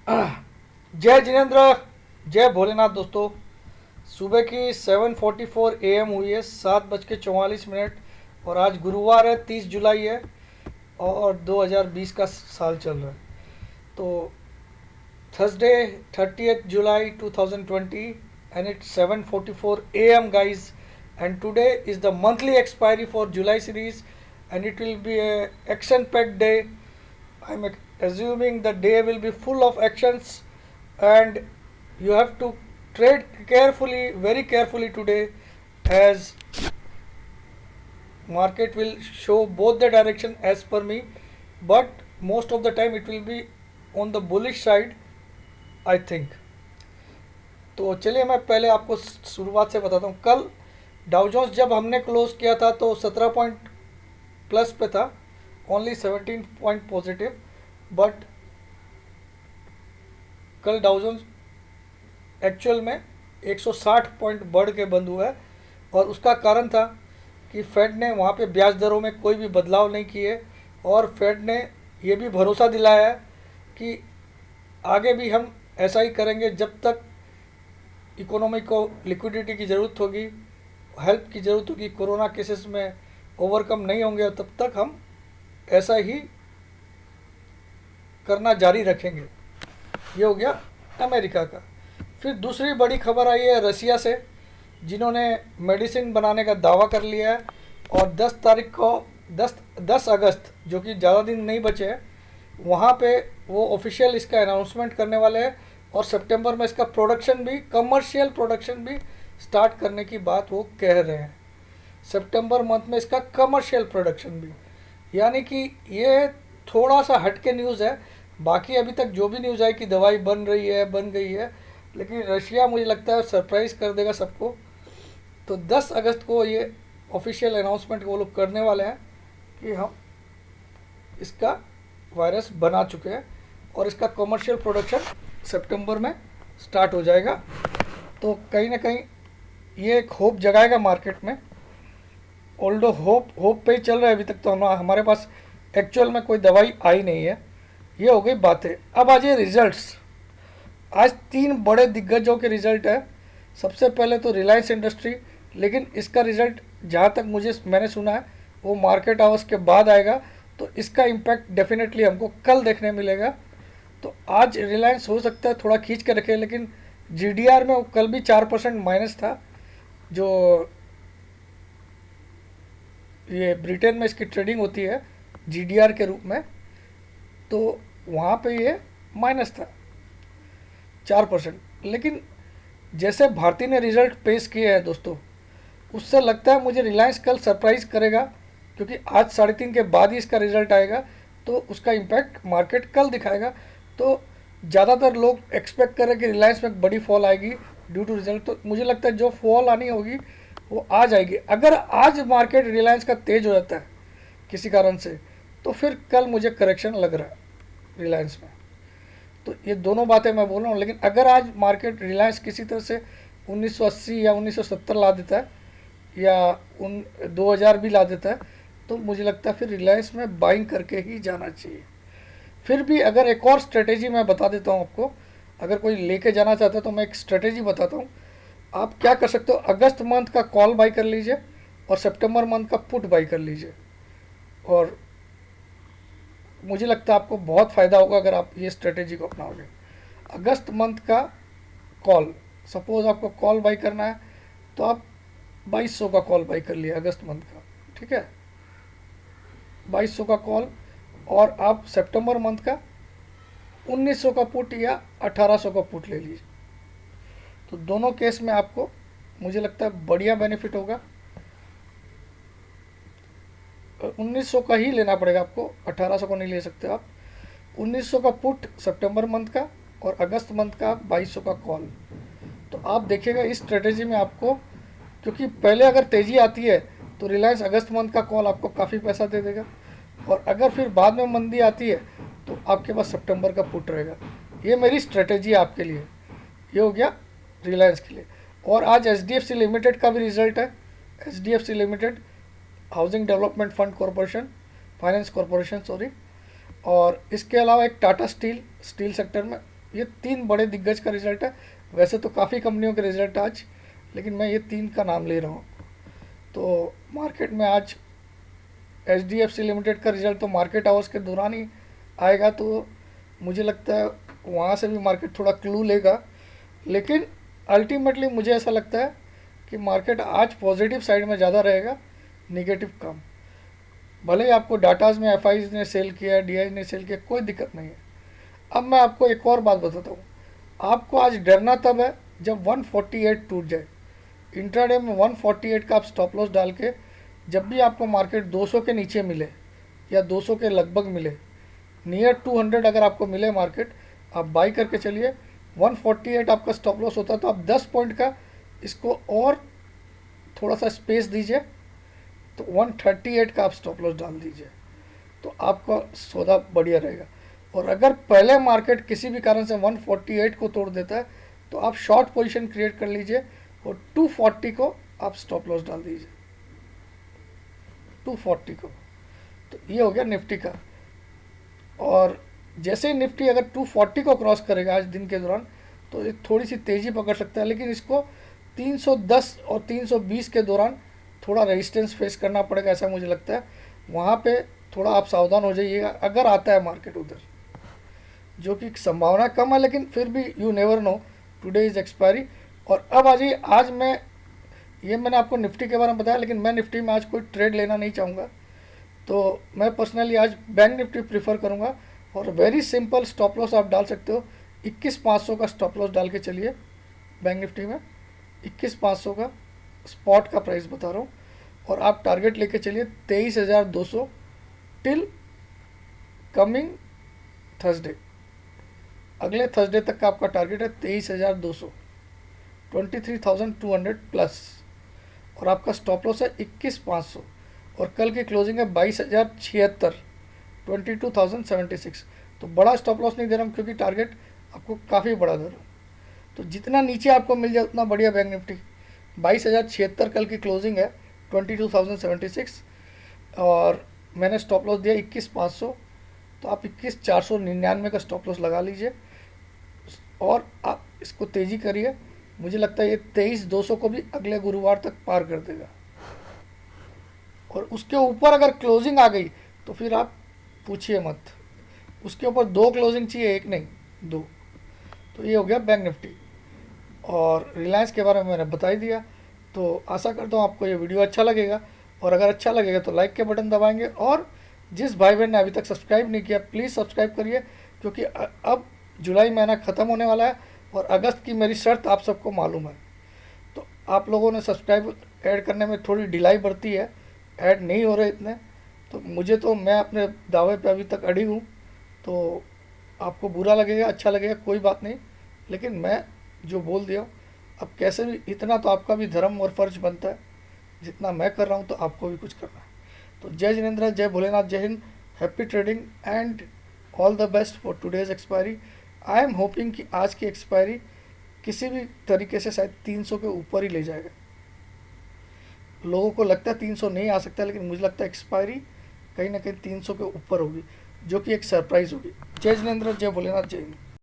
जय जिनेन्द्र, जय भोलेनाथ दोस्तों। सुबह की 7:44 AM हुई है, 7:44। और आज गुरुवार है, 30 जुलाई है और 2020 का साल चल रहा है। तो Thursday 30th July 2020 and it's 7:44 AM guys, and today is the monthly expiry for July series and it will be a action packed day. I'm assuming the day will be full of actions and you have to trade carefully, very carefully today, as market will show both the direction as per me, but most of the time it will be on the bullish side, I think. तो चलिए मैं पहले आपको शुरुआत से बताता हूँ। कल डाउ जोन्स जब हमने क्लोज किया था तो 17 पॉइंट प्लस पे था, ओनली 17 पॉइंट पॉजिटिव। बट कल डाउ जोन्स एक्चुअल में 160 पॉइंट बढ़ के बंद हुआ है और उसका कारण था कि फेड ने वहाँ पे ब्याज दरों में कोई भी बदलाव नहीं किए और फेड ने ये भी भरोसा दिलाया है कि आगे भी हम ऐसा ही करेंगे जब तक इकोनॉमी को लिक्विडिटी की ज़रूरत होगी, हेल्प की ज़रूरत होगी, कोरोना केसेस में ओवरकम नहीं होंगे, तब तक हम ऐसा ही करना जारी रखेंगे। ये हो गया अमेरिका का। फिर दूसरी बड़ी खबर आई है रसिया से, जिन्होंने मेडिसिन बनाने का दावा कर लिया है और 10 तारीख को 10 अगस्त, जो कि ज़्यादा दिन नहीं बचे हैं, वहाँ पे वो ऑफिशियल इसका अनाउंसमेंट करने वाले हैं और सितंबर में इसका प्रोडक्शन भी, कमर्शियल प्रोडक्शन भी स्टार्ट करने की बात वो कह रहे हैं। सितंबर मंथ में इसका कमर्शियल प्रोडक्शन भी, यानी कि ये थोड़ा सा हटके न्यूज़ है। बाकी अभी तक जो भी न्यूज़ आई कि दवाई बन रही है, बन गई है, लेकिन रशिया मुझे लगता है सरप्राइज़ कर देगा सबको। तो 10 अगस्त को ये ऑफिशियल अनाउंसमेंट वो लोग करने वाले हैं कि हम इसका वायरस बना चुके हैं और इसका कमर्शियल प्रोडक्शन सितंबर में स्टार्ट हो जाएगा। तो कहीं ना कहीं ये एक होप जगाएगा मार्केट में। ऑल्डो होप पे ही चल रहा है अभी तक, तो हमारे पास एक्चुअल में कोई दवाई आई नहीं है। ये हो गई बातें। अब आ जाइए रिजल्ट्स। आज 3 बड़े दिग्गजों के रिजल्ट है। सबसे पहले तो रिलायंस इंडस्ट्री, लेकिन इसका रिजल्ट जहाँ तक मैंने सुना है वो मार्केट आवर्स के बाद आएगा, तो इसका इम्पैक्ट डेफिनेटली हमको कल देखने मिलेगा। तो आज रिलायंस हो सकता है थोड़ा खींच के रखे, लेकिन जीडीआर में वो कल भी 4% माइनस था, जो ये ब्रिटेन में इसकी ट्रेडिंग होती है जीडीआर के रूप में, तो वहाँ पे ये माइनस था 4%। लेकिन जैसे भारती ने रिज़ल्ट पेश किए हैं दोस्तों, उससे लगता है मुझे रिलायंस कल सरप्राइज़ करेगा, क्योंकि आज 3:30 के बाद ही इसका रिज़ल्ट आएगा, तो उसका इम्पैक्ट मार्केट कल दिखाएगा। तो ज़्यादातर लोग एक्सपेक्ट कर रहे हैं कि रिलायंस में एक बड़ी फॉल आएगी ड्यू टू रिजल्ट। तो मुझे लगता है जो फॉल आनी होगी वो आज आएगी। अगर आज मार्केट रिलायंस का तेज हो जाता है किसी कारण से, तो फिर कल मुझे करेक्शन लग रहा है रिलायंस में। तो ये दोनों बातें मैं बोल रहा हूँ। लेकिन अगर आज मार्केट रिलायंस किसी तरह से 1980 या 1970 ला देता है या 2000 भी ला देता है, तो मुझे लगता है फिर रिलायंस में बाइंग करके ही जाना चाहिए। फिर भी अगर एक और स्ट्रेटेजी मैं बता देता हूँ आपको, अगर कोई लेके जाना चाहता है तो मैं एक स्ट्रेटेजी बताता हूँ। आप क्या कर सकते हो, अगस्त मंथ का कॉल बाई कर लीजिए और सितंबर मंथ का पुट बाई कर लीजिए, और मुझे लगता है आपको बहुत फ़ायदा होगा अगर आप ये स्ट्रेटेजी को अपनाओगे। अगस्त मंथ का कॉल, सपोज़ आपको कॉल बाई करना है तो आप 2200 का कॉल बाई कर लिया अगस्त मंथ का, ठीक है, 2200 का कॉल। और आप सितंबर मंथ का 1900 का पुट या 1800 का पुट ले लीजिए। तो दोनों केस में आपको मुझे लगता है बढ़िया बेनिफिट होगा। 1900 का ही लेना पड़ेगा आपको, 1800 को नहीं ले सकते आप। 1900 का पुट सितंबर मंथ का और अगस्त मंथ का 2200 का कॉल। तो आप देखिएगा इस स्ट्रेटेजी में आपको, क्योंकि पहले अगर तेज़ी आती है तो रिलायंस अगस्त मंथ का कॉल आपको काफ़ी पैसा दे देगा, और अगर फिर बाद में मंदी आती है तो आपके पास सितंबर का पुट रहेगा। ये मेरी स्ट्रेटेजी है आपके लिए। ये हो गया रिलायंस के लिए। और आज एचडीएफसी लिमिटेड का भी रिजल्ट है। HDFC limited, housing development fund corporation, finance corporation sorry. और इसके अलावा एक टाटा स्टील सेक्टर में ये 3 बड़े दिग्गज का रिजल्ट है। वैसे तो काफ़ी कंपनियों के रिजल्ट आज, लेकिन मैं ये 3 का नाम ले रहा हूँ। तो मार्केट में आज HDFC लिमिटेड का रिजल्ट तो मार्केट आवर्स के दौरान ही आएगा, तो मुझे लगता है वहाँ से भी मार्केट थोड़ा क्लू लेगा। लेकिन अल्टीमेटली मुझे ऐसा लगता है कि मार्केट आज पॉजिटिव साइड में ज़्यादा रहेगा, निगेटिव कम। भले ही आपको डाटाज में FIs ने सेल किया, DI ने सेल किया, कोई दिक्कत नहीं है। अब मैं आपको एक और बात बताता हूँ। आपको आज डरना तब है जब 148 टूट जाए। इंट्राडे में 148 का आप स्टॉप लॉस डाल के, जब भी आपको मार्केट 200 के नीचे मिले या 200 के लगभग मिले, नियर 200 अगर आपको मिले मार्केट, आप बाई करके चलिए। 148 आपका स्टॉप लॉस होता है, तो आप 10 पॉइंट का इसको और थोड़ा सा स्पेस दीजिए, तो 138 का आप स्टॉप लॉस डाल दीजिए, तो आपका सौदा बढ़िया रहेगा। और अगर पहले मार्केट किसी भी कारण से 148 को तोड़ देता है, तो आप शॉर्ट पोजीशन क्रिएट कर लीजिए और 240 को आप स्टॉप लॉस डाल दीजिए, 240 को। तो ये हो गया निफ्टी का। और जैसे ही निफ्टी अगर 240 को क्रॉस करेगा आज दिन के दौरान, तो ये थोड़ी सी तेज़ी पकड़ सकता है, लेकिन इसको 310 और 320 के दौरान थोड़ा रेजिस्टेंस फेस करना पड़ेगा, ऐसा मुझे लगता है। वहाँ पे थोड़ा आप सावधान हो जाइएगा अगर आता है मार्केट उधर, जो कि संभावना कम है, लेकिन फिर भी you never know, today is expiry. और अब आ जाइए, आज मैंने आपको निफ्टी के बारे में बताया, लेकिन मैं निफ्टी में आज कोई ट्रेड लेना नहीं चाहूँगा। तो मैं पर्सनली आज बैंक निफ्टी प्रीफर करूँगा। और वेरी सिंपल स्टॉप लॉस आप डाल सकते हो, 21,500 का स्टॉप लॉस डाल के चलिए बैंक निफ्टी में। 21,500 का स्पॉट का प्राइस बता रहा हूँ, और आप टारगेट लेके चलिए 23,200 टिल कमिंग थर्सडे। अगले थर्सडे तक का आपका टारगेट है 23,200, 23,200 प्लस। और आपका स्टॉप लॉस है 21,500, और कल की क्लोजिंग है 22,076, 22,076। तो बड़ा स्टॉप लॉस नहीं दे रहा हूँ, क्योंकि टारगेट आपको काफ़ी बड़ा दे रहा हूँ। तो जितना नीचे आपको मिल जाए उतना बढ़िया बैंक निफ्टी। 22,076 कल की क्लोजिंग है, 22,076, और मैंने स्टॉप लॉस दिया 21,500। तो आप 21,499 का स्टॉप लॉस लगा लीजिए, और आप इसको तेज़ी करिए। मुझे लगता है ये 23,200 को भी अगले गुरुवार तक पार कर देगा। और उसके ऊपर अगर क्लोजिंग आ गई तो फिर आप पूछिए मत, उसके ऊपर 2 क्लोजिंग चाहिए, 1 नहीं 2। तो ये हो गया बैंक निफ्टी। और रिलायंस के बारे में मैंने बता ही दिया। तो आशा करता हूँ आपको ये वीडियो अच्छा लगेगा, और अगर अच्छा लगेगा तो लाइक के बटन दबाएंगे। और जिस भाई बहन ने अभी तक सब्सक्राइब नहीं किया, प्लीज़ सब्सक्राइब करिए, क्योंकि अब जुलाई महीना ख़त्म होने वाला है, और अगस्त की मेरी शर्त आप सबको मालूम है। तो आप लोगों ने सब्सक्राइब ऐड करने में थोड़ी ढिलाई बरती है, ऐड नहीं हो रहे इतने। तो मैं अपने दावे पे अभी तक अड़ी हूँ। तो आपको बुरा लगेगा, अच्छा लगेगा, कोई बात नहीं, लेकिन मैं जो बोल दिया, अब कैसे भी इतना तो आपका भी धर्म और फर्ज बनता है, जितना मैं कर रहा हूँ तो आपको भी कुछ करना है। तो जय जिनेंद्र, जय भोलेनाथ, जय Hind, happy trading and all the best for today's expiry. I am hoping कि आज की एक्सपायरी किसी भी तरीके से शायद 300 के ऊपर ही ले जाएगा। लोगों को लगता है 300 नहीं आ सकता, लेकिन मुझे लगता है एक्सपायरी कहीं ना कहीं 300 के ऊपर होगी, जो कि एक सरप्राइज़ होगी। जय जिनेंद्र, जय भोलेनाथ, जय हिंद।